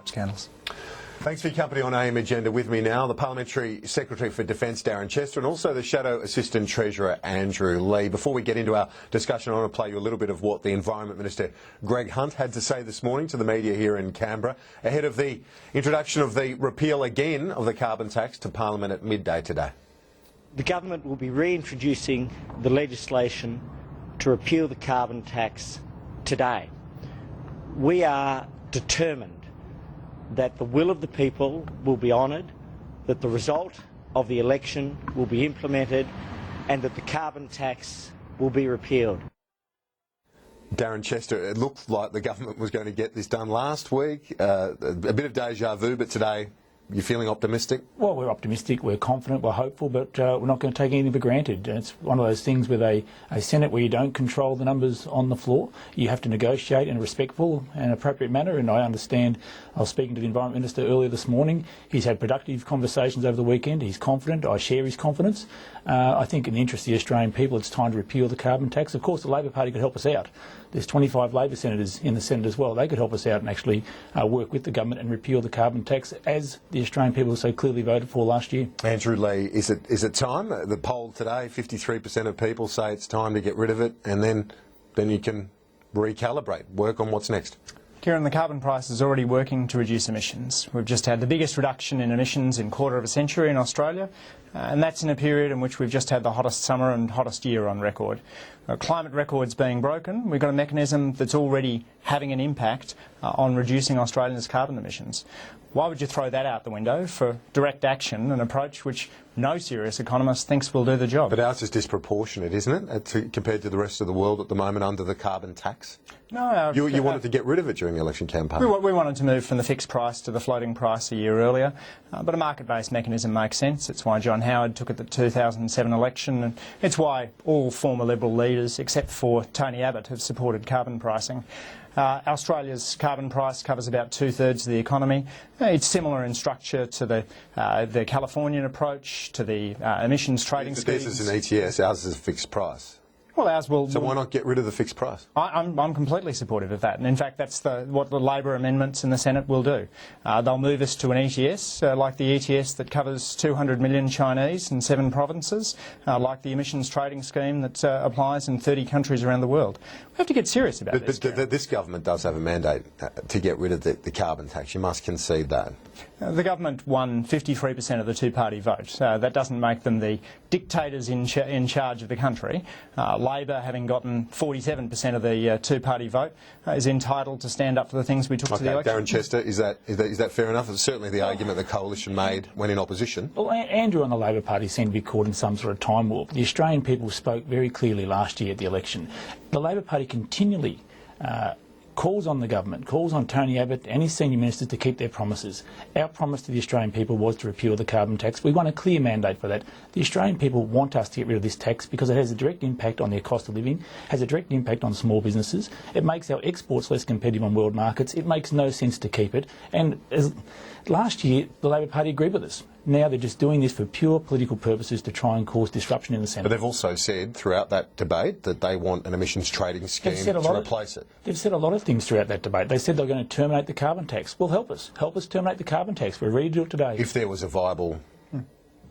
scandals. Thanks for your company on AM Agenda. With me now, the Parliamentary Secretary for Defence, Darren, and also the Shadow Assistant Treasurer, Andrew Lee. Before we get into our discussion, I want to play you a little bit of what the Environment Minister, Greg Hunt, had to say this morning to the media here in Canberra, ahead of the introduction of the repeal again of the carbon tax to Parliament at midday today. The government will be reintroducing the legislation to repeal the carbon tax today. We are determined that the will of the people will be honoured, that the result of the election will be implemented, and that the carbon tax will be repealed. Darren Chester, it looked like the government was going to get this done last week. A bit of deja vu, but today you're feeling optimistic? Well, we're optimistic, we're confident, we're hopeful, but we're not going to take anything for granted. It's one of those things with a Senate where you don't control the numbers on the floor. You have to negotiate in a respectful and appropriate manner, and I understand, I was speaking to the Environment Minister earlier this morning. He's had productive conversations over the weekend. He's confident. I share his confidence. I think in the interest of the Australian people, it's time to repeal the carbon tax. Of course, the Labor Party could help us out. There's 25 Labor senators in the Senate as well. They could help us out and actually work with the government and repeal the carbon tax, as the Australian people so clearly voted for last year. Andrew Lee, is it time? The poll today, 53% of people say it's time to get rid of it, and then you can recalibrate, work on what's next. Kieran, the carbon price is already working to reduce emissions. We've just had the biggest reduction in emissions in a quarter of a century in Australia, and that's in a period in which we've just had the hottest summer and hottest year on record. Climate records being broken, we've got a mechanism that's already having an impact on reducing Australians' carbon emissions. Why would you throw that out the window for direct action, an approach which no serious economist thinks will do the job? But ours is disproportionate, isn't it, compared to the rest of the world at the moment under the carbon tax? No. You wanted to get rid of it during the election campaign. We wanted to move from the fixed price to the floating price a year earlier, but a market-based mechanism makes sense. It's why John Howard took it at the 2007 election, and it's why all former Liberal leaders, except for Tony Abbott, have supported carbon pricing. Australia's carbon price covers about 2/3 of the economy. It's similar in structure to the Californian approach, to the emissions trading schemes. This is an ETS, ours is a fixed price. Well, ours will... So why not get rid of the fixed price? I'm completely supportive of that, and in fact that's what the Labor amendments in the Senate will do. They'll move us to an ETS, like the ETS that covers 200 million Chinese in 7 provinces, like the emissions trading scheme that applies in 30 countries around the world. We have to get serious about this. But this government does have a mandate to get rid of the carbon tax. You must concede that. The government won 53% of the two-party vote. That doesn't make them the dictators in charge of the country. Labor, having gotten 47% of the two-party vote, is entitled to stand up for the things we took to the election. Darren Chester, is that fair enough? It's certainly the argument the coalition made when in opposition. Well, Andrew and the Labor Party seem to be caught in some sort of time warp. The Australian people spoke very clearly last year at the election. The Labor Party continually calls on the government, calls on Tony Abbott and his senior ministers to keep their promises. Our promise to the Australian people was to repeal the carbon tax. We want a clear mandate for that. The Australian people want us to get rid of this tax because it has a direct impact on their cost of living, has a direct impact on small businesses. It makes our exports less competitive on world markets. It makes no sense to keep it. And last year, the Labor Party agreed with us. Now they're just doing this for pure political purposes to try and cause disruption in the Senate. But they've also said throughout that debate that they want an emissions trading scheme to replace it. They've said a lot of things throughout that debate. They said they're going to terminate the carbon tax. Well, help us terminate the carbon tax. We're ready to do it today. If there was a viable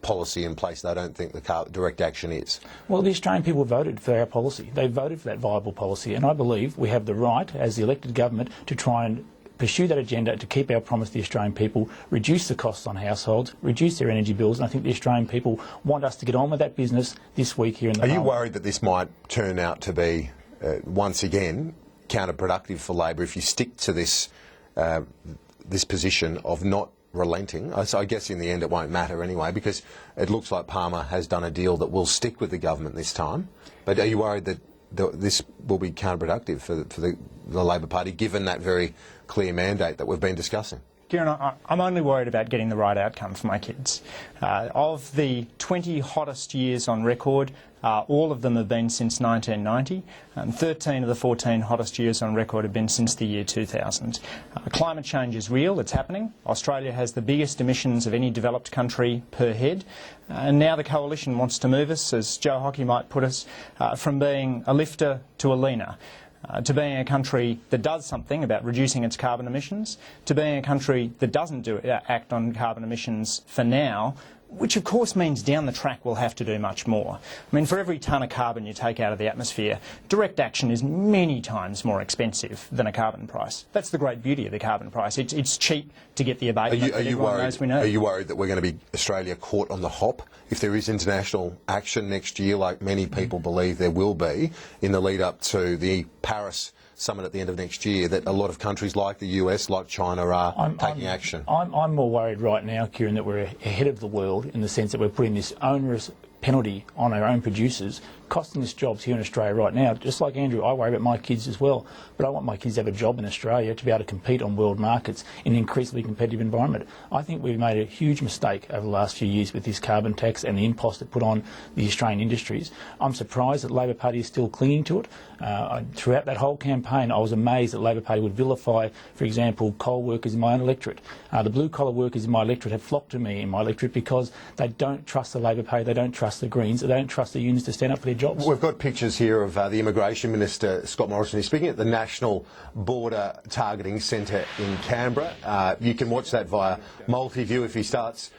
policy in place, they don't think the direct action is. Well, the Australian people voted for our policy. They voted for that viable policy, and I believe we have the right, as the elected government, to try and pursue that agenda to keep our promise to the Australian people, reduce the costs on households, reduce their energy bills, and I think the Australian people want us to get on with that business this week here in the Parliament. Are you worried that this might turn out to be, once again, counterproductive for Labor if you stick to this position of not relenting? So I guess in the end it won't matter anyway, because it looks like Palmer has done a deal that will stick with the government this time. But are you worried that this will be counterproductive for the Labor Party, given that very clear mandate that we've been discussing? Kieran, I'm only worried about getting the right outcome for my kids. Of the 20 hottest years on record, all of them have been since 1990, and 13 of the 14 hottest years on record have been since the year 2000. Climate change is real, it's happening. Australia has the biggest emissions of any developed country per head, and now the coalition wants to move us, as Joe Hockey might put us, from being a lifter to a leaner. to being a country that does something about reducing its carbon emissions, to being a country that doesn't act on carbon emissions for now, which of course means down the track we'll have to do much more. I mean, for every tonne of carbon you take out of the atmosphere, direct action is many times more expensive than a carbon price. That's the great beauty of the carbon price. It's cheap to get the abatement that everyone knows we need. Are you worried that we're going to be Australia caught on the hop if there is international action next year, like many people believe there will be, in the lead up to the Paris summit at the end of next year, that a lot of countries like the US, like China, are taking action? I'm more worried right now, Kieran, that we're ahead of the world in the sense that we're putting this onerous penalty on our own producers, costing us jobs here in Australia right now. Just like Andrew, I worry about my kids as well, but I want my kids to have a job in Australia to be able to compete on world markets in an increasingly competitive environment. I think we've made a huge mistake over the last few years with this carbon tax and the impost it put on the Australian industries. I'm surprised that the Labor Party is still clinging to it. Throughout that whole campaign, I was amazed that the Labor Party would vilify, for example, coal workers in my own electorate. The blue-collar workers in my electorate have flocked to me in my electorate because they don't trust the Labor Party, they don't trust the Greens, they don't trust the unions to stand up for their jobs. We've got pictures here of the Immigration Minister, Scott Morrison. He's speaking at the National Border Targeting Centre in Canberra. You can watch that via multi-view. If he starts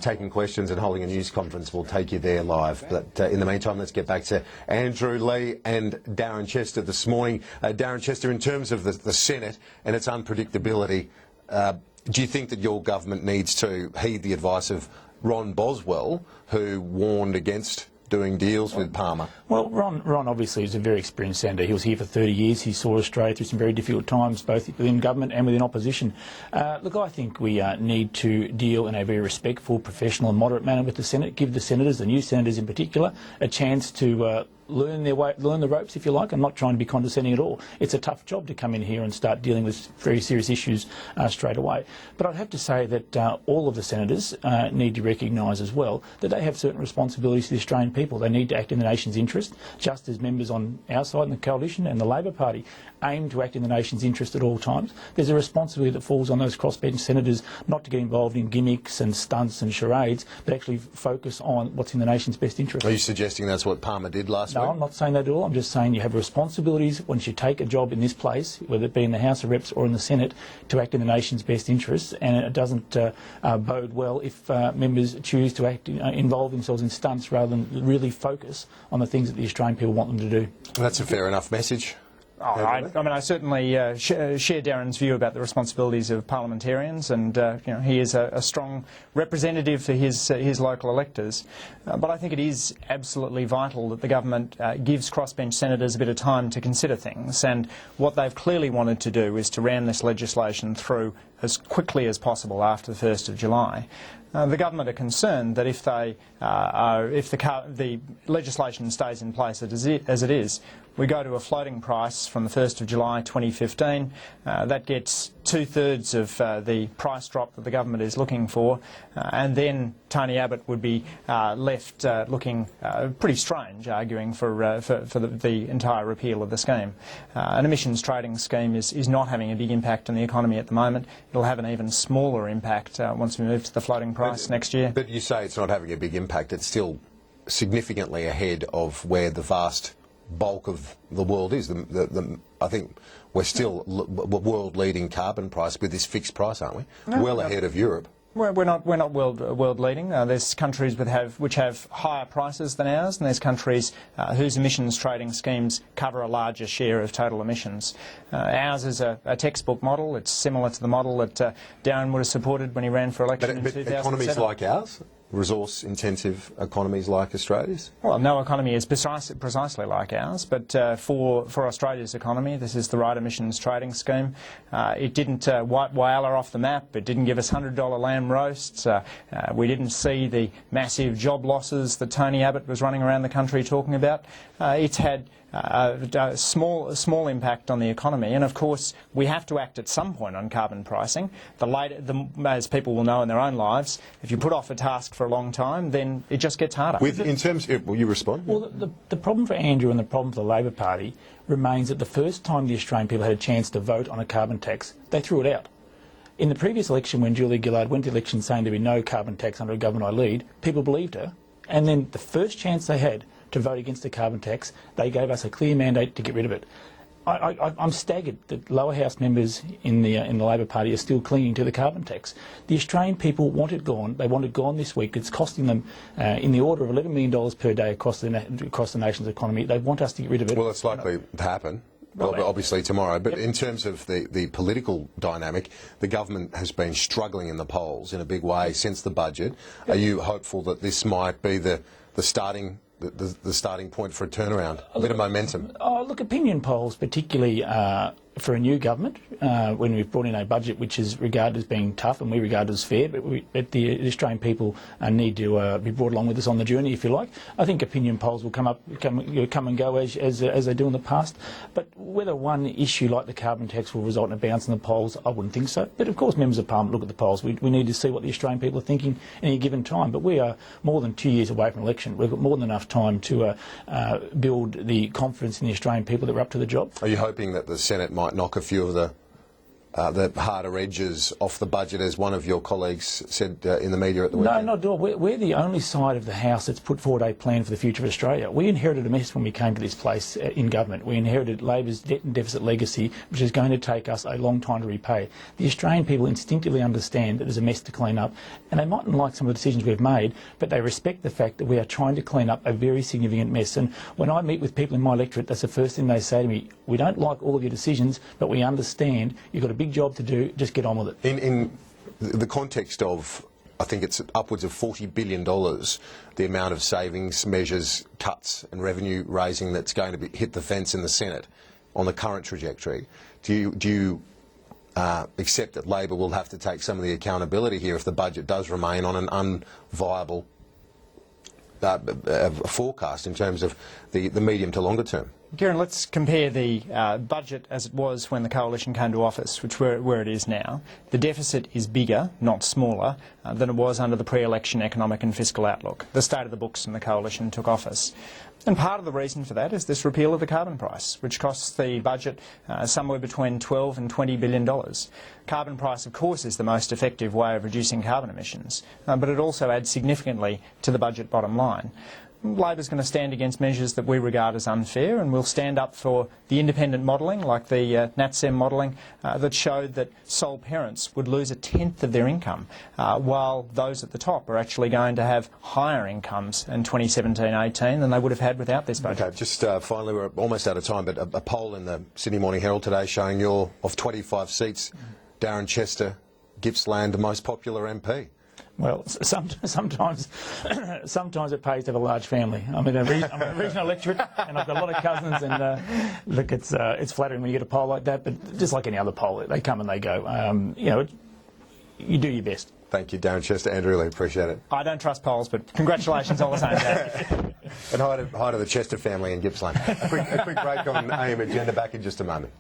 taking questions and holding a news conference, we'll take you there live. But in the meantime, let's get back to Andrew Leigh and Darren Chester this morning. Darren Chester, in terms of the Senate and its unpredictability, do you think that your government needs to heed the advice of Ron Boswell, who warned against doing deals with Palmer? Well, Ron obviously is a very experienced senator. He was here for 30 years. He saw Australia through some very difficult times, both within government and within opposition. Look, I think we need to deal in a very respectful, professional and moderate manner with the Senate, give the senators, the new senators in particular, a chance to learn the ropes, if you like. I'm not trying to be condescending at all. It's a tough job to come in here and start dealing with very serious issues straight away. But I'd have to say that all of the senators need to recognise as well that they have certain responsibilities to the Australian people. They need to act in the nation's interest, just as members on our side in the coalition and the Labor Party aim to act in the nation's interest at all times. There's a responsibility that falls on those crossbench senators not to get involved in gimmicks and stunts and charades, but actually focus on what's in the nation's best interest. Are you suggesting that's what Palmer did last week? No, I'm not saying that at all. I'm just saying you have responsibilities once you take a job in this place, whether it be in the House of Reps or in the Senate, to act in the nation's best interests, and it doesn't bode well if members choose to act, involve themselves in stunts rather than really focus on the things that the Australian people want them to do. That's a fair enough message. I certainly share Darren's view about the responsibilities of parliamentarians, and he is a strong representative for his local electors. But I think it is absolutely vital that the government gives crossbench senators a bit of time to consider things. And what they've clearly wanted to do is to ram this legislation through as quickly as possible after the 1st of July. The government are concerned that if the legislation stays in place as it is, we go to a floating price from the 1st of July 2015. That gets 2/3 of the price drop that the government is looking for, and then Tony Abbott would be left looking pretty strange, arguing for the entire repeal of the scheme. An emissions trading scheme is not having a big impact on the economy at the moment. It'll have an even smaller impact once we move to the floating price next year. But you say it's not having a big impact. It's still significantly ahead of where the vast bulk of the world is. I think we're still world-leading carbon price with this fixed price, aren't we? No, well ahead of Europe. We're not world leading. There's countries which have higher prices than ours, and there's countries whose emissions trading schemes cover a larger share of total emissions. Ours is a textbook model. It's similar to the model that Darren would have supported when he ran for election in 2007. But economies like ours, resource-intensive economies like Australia's? Well, no economy is precisely like ours, but for Australia's economy, this is the right emissions trading scheme. It didn't wipe Whyalla off the map. It didn't give us $100 lamb roasts. We didn't see the massive job losses that Tony Abbott was running around the country talking about. It's had a small impact on the economy, and of course we have to act at some point on carbon pricing. As people will know in their own lives, if you put off a task for a long time, then it just gets harder. Will you respond? Well, the problem for Andrew and the problem for the Labor Party remains that the first time the Australian people had a chance to vote on a carbon tax, they threw it out. In the previous election, when Julia Gillard went to election saying there'd be no carbon tax under a government I lead, people believed her, and then the first chance they had to vote against the carbon tax, they gave us a clear mandate to get rid of it. I'm staggered that lower house members in the Labor Party are still clinging to the carbon tax. The Australian people want it gone. They want it gone this week. It's costing them in the order of $11 million per day across the nation's economy. They want us to get rid of it. Well, it's likely to happen. Well, obviously tomorrow. But in terms of the political dynamic, the government has been struggling in the polls in a big way since the budget. Are you hopeful that this might be the starting point for a turnaround, a bit of momentum? Oh, look, opinion polls, particularly for a new government, when we've brought in a budget which is regarded as being tough and we regard as fair, but the Australian people need to be brought along with us on the journey, if you like. I think opinion polls will come and go as they do in the past. But whether one issue like the carbon tax will result in a bounce in the polls, I wouldn't think so. But of course, members of Parliament look at the polls. We need to see what the Australian people are thinking at any given time. But we are more than 2 years away from election. We've got more than enough time to build the confidence in the Australian people that we're up to the job. Are you hoping that the Senate might knock a few of the harder edges off the budget, as one of your colleagues said in the media at the weekend? No, not at all. We're the only side of the House that's put forward a plan for the future of Australia. We inherited a mess when we came to this place in government. We inherited Labor's debt and deficit legacy, which is going to take us a long time to repay. The Australian people instinctively understand that there's a mess to clean up, and they mightn't like some of the decisions we've made, but they respect the fact that we are trying to clean up a very significant mess. And when I meet with people in my electorate, that's the first thing they say to me: we don't like all of your decisions, but we understand you've got a big job to do, just get on with it. In the context of, I think it's upwards of $40 billion, the amount of savings measures, cuts and revenue raising that's going to hit the fence in the Senate on the current trajectory, do you accept that Labor will have to take some of the accountability here if the budget does remain on an unviable forecast in terms of the medium to longer term? Kieran, let's compare the budget as it was when the Coalition came to office, which where it is now. The deficit is bigger, not smaller, than it was under the pre-election economic and fiscal outlook, the state of the books when the Coalition took office. And part of the reason for that is this repeal of the carbon price, which costs the budget somewhere between $12 and $20 billion. Carbon price, of course, is the most effective way of reducing carbon emissions, but it also adds significantly to the budget bottom line. Labor's going to stand against measures that we regard as unfair, and we'll stand up for the independent modelling, like the NatSem modelling, that showed that sole parents would lose 1/10 of their income, while those at the top are actually going to have higher incomes in 2017-18 than they would have had without this budget. Okay, just finally, we're almost out of time, but a poll in the Sydney Morning Herald today showing you're, of 25 seats, Darren Chester, Gippsland, the most popular MP. Well, sometimes it pays to have a large family. I'm in a regional electorate, and I've got a lot of cousins. And look, it's flattering when you get a poll like that. But just like any other poll, they come and they go. You do your best. Thank you, Darren Chester. Andrew Lee, appreciate it. I don't trust polls, but congratulations all the same, Dad. And hi to the Chester family in Gippsland. A quick break on AM Agenda. Back in just a moment.